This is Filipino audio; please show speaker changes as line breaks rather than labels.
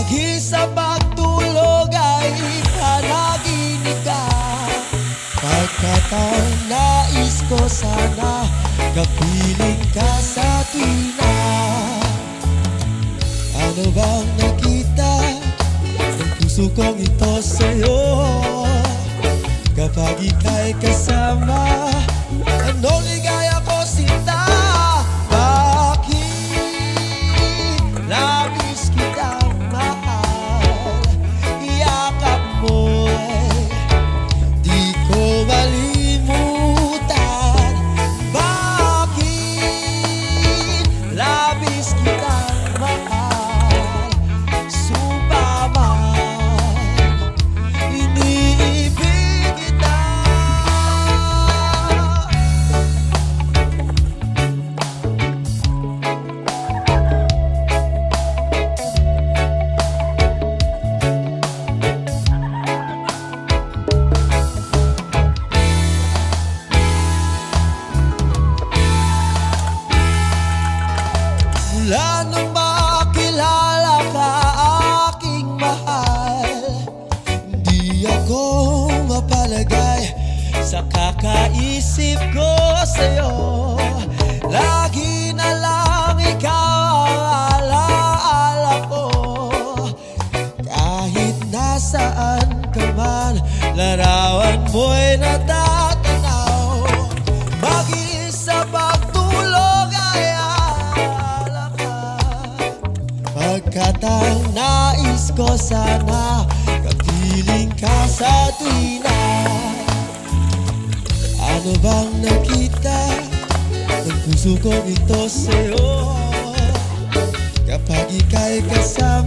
Lagi sa pagtulog ay panaginip ka. Pagkataon nais ko sana kapiling ka sa tuwina. Ano bang nakita ng puso kong ito sa'yo? Kapag ika'y kasama, anong ligaya ko sinta? Bakit labis kitang mahal? Iyakap mo'y di ko malimutan. Bakit labis kitang mahal? Sumpa man, iniibig kita. Mula nung makilala ka, aking mahal, di ako mapalagay sa kakaisip ko sa'yo. Lagi na lang ikaw ang alaala ko. Kahit nasaan ka man, larawan mo'y natatanaw. Mag-isa pagtulog ay alaala ka. Pagkataong nais ko sana kapiling ka sa tuwina. Ano bang nakita ng puso kong ito sa'yo? Kapag ika'y kasama,